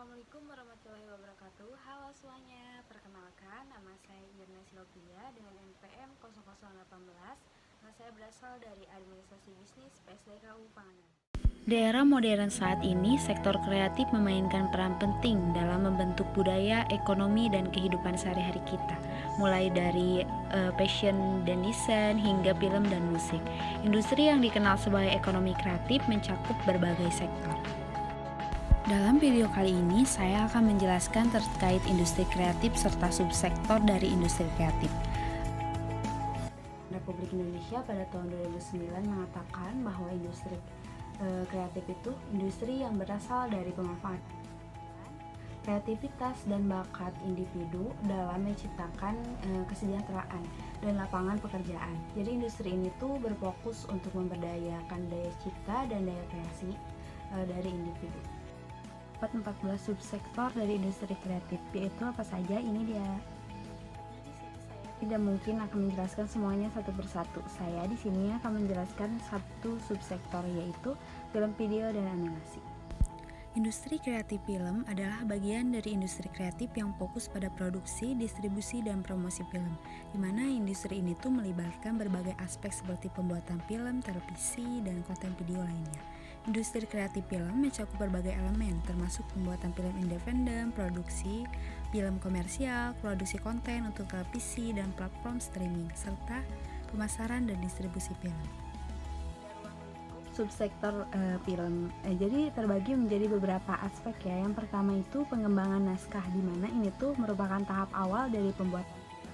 Assalamualaikum warahmatullahi wabarakatuh. Halo semuanya, perkenalkan nama saya Irna Silvia dengan NPM 0018. Saya berasal dari Administrasi Bisnis PSDKU Panganan. Di era modern saat ini, sektor kreatif memainkan peran penting dalam membentuk budaya, ekonomi, dan kehidupan sehari-hari kita. Mulai dari fashion dan desain hingga film dan musik. Industri yang dikenal sebagai ekonomi kreatif mencakup berbagai sektor. Dalam video kali ini, saya akan menjelaskan terkait industri kreatif serta subsektor dari industri kreatif. Republik Indonesia pada tahun 2009 mengatakan bahwa industri kreatif itu industri yang berasal dari pemanfaatan kreativitas dan bakat individu dalam menciptakan kesejahteraan dan lapangan pekerjaan. Jadi industri ini tuh berfokus untuk memberdayakan daya cipta dan daya kreasi dari individu. 14 subsektor dari industri kreatif, yaitu apa saja? Ini dia. Tidak mungkin akan menjelaskan semuanya satu persatu. Saya di sini akan menjelaskan satu subsektor, yaitu film, video, dan animasi. Industri kreatif film adalah bagian dari industri kreatif yang fokus pada produksi, distribusi, dan promosi film, di mana industri ini tuh melibatkan berbagai aspek seperti pembuatan film, televisi, dan konten video lainnya. Industri kreatif film mencakup berbagai elemen, termasuk pembuatan film independen, produksi film komersial, produksi konten untuk televisi dan platform streaming, serta pemasaran dan distribusi film. Subsektor film. Jadi terbagi menjadi beberapa aspek ya. Yang pertama itu pengembangan naskah, di mana ini tuh merupakan tahap awal dari pembuatan film,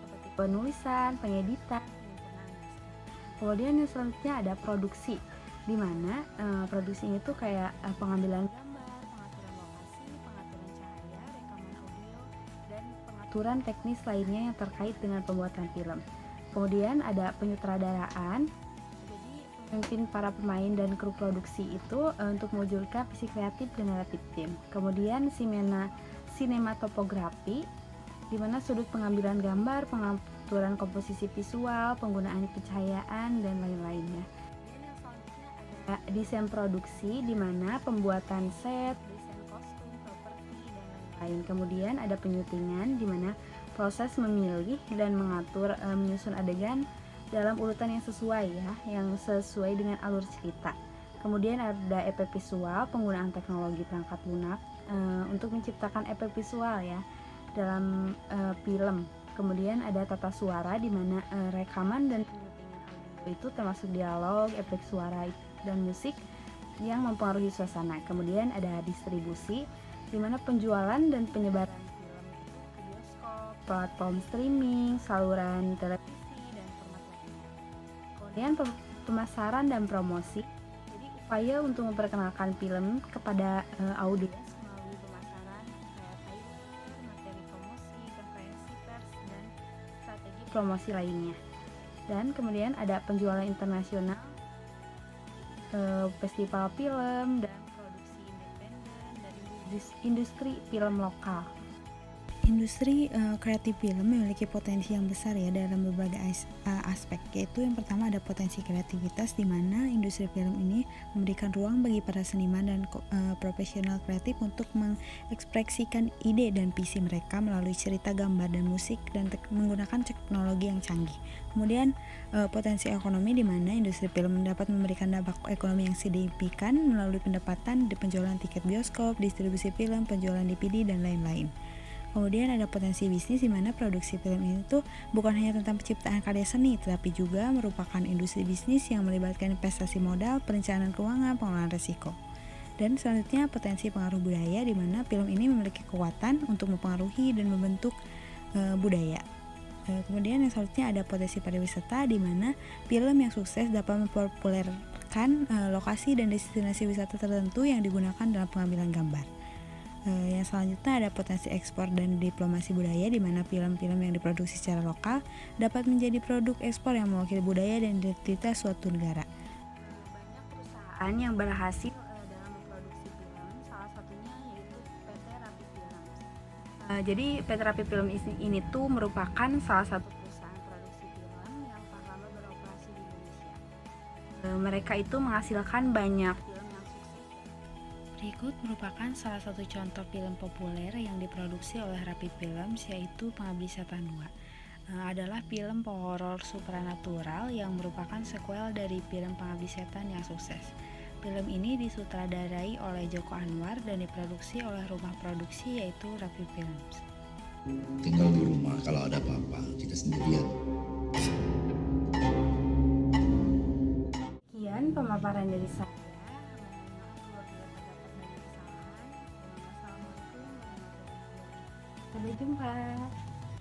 seperti penulisan, pengeditan, penyempurnaan naskah. Kemudian yang selanjutnya ada produksi, di mana produksi ini tuh kayak pengambilan gambar, pengaturan lokasi, pengaturan cahaya, rekaman audio, dan pengaturan teknis lainnya yang terkait dengan pembuatan film. Kemudian ada penyutradaraan. Memimpin para pemain dan kru produksi itu untuk mewujudkan visi kreatif dan naratif tim. Kemudian sinematografi, di mana sudut pengambilan gambar, pengaturan komposisi visual, penggunaan pencahayaan, dan lain-lainnya. Kemudian yang selanjutnya ada desain produksi, di mana pembuatan set, desain kostum, properti, dan lain-lain. Kemudian ada penyutingan, di mana proses memilih dan mengatur menyusun adegan dalam urutan yang sesuai ya, yang sesuai dengan alur cerita. Kemudian ada efek visual, penggunaan teknologi perangkat lunak untuk menciptakan efek visual ya dalam film. Kemudian ada tata suara, di mana rekaman dan penyutingan audio itu termasuk dialog, efek suara dan musik yang mempengaruhi suasana. Kemudian ada distribusi, di mana penjualan dan penyebaran film itu ke bioskop, platform streaming, saluran televisi. Kemudian pemasaran dan promosi, jadi upaya untuk memperkenalkan film kepada audiens melalui pemasaran kayak trailer, materi promosi, konferensi pers, dan strategi promosi lainnya. Dan kemudian ada penjualan internasional, festival film, dan produksi independen dari industri film lokal. Industri kreatif film memiliki potensi yang besar ya dalam berbagai aspek, yaitu yang pertama ada potensi kreativitas, di mana industri film ini memberikan ruang bagi para seniman dan profesional kreatif untuk mengekspresikan ide dan visi mereka melalui cerita, gambar, dan musik, dan menggunakan teknologi yang canggih. Kemudian potensi ekonomi, di mana industri film dapat memberikan dampak ekonomi yang signifikan melalui pendapatan di penjualan tiket bioskop, distribusi film, penjualan DVD, dan lain-lain. Kemudian ada potensi bisnis, di mana produksi film ini tuh bukan hanya tentang penciptaan karya seni, tetapi juga merupakan industri bisnis yang melibatkan investasi modal, perencanaan keuangan, pengelolaan risiko. Dan selanjutnya potensi pengaruh budaya, di mana film ini memiliki kekuatan untuk mempengaruhi dan membentuk budaya. Kemudian yang selanjutnya ada potensi pariwisata, di mana film yang sukses dapat mempopulerkan lokasi dan destinasi wisata tertentu yang digunakan dalam pengambilan gambar. Yang selanjutnya ada potensi ekspor dan diplomasi budaya, di mana film-film yang diproduksi secara lokal dapat menjadi produk ekspor yang mewakili budaya dan identitas suatu negara. Banyak perusahaan yang berhasil dalam memproduksi film, salah satunya yaitu PT Rapi Film. Jadi PT Rapi Film ini tuh merupakan salah satu perusahaan produksi film yang pertama beroperasi di Indonesia. Mereka itu menghasilkan banyak film yang sukses. Berikut merupakan salah satu contoh film populer yang diproduksi oleh Rapi Films, yaitu Pengabdi Setan 2. Adalah film horor supranatural yang merupakan sequel dari film Pengabdi Setan yang sukses. Film ini disutradarai oleh Joko Anwar dan diproduksi oleh rumah produksi yaitu Rapi Films. Tinggal di rumah, kalau ada apa-apa kita sendirian. Sekian pemaparan dari saya. Mohon maaf apabila terdapat banyak kesalahan. Wassalamualaikum warahmatullahi wabarakatuh. Sampai jumpa.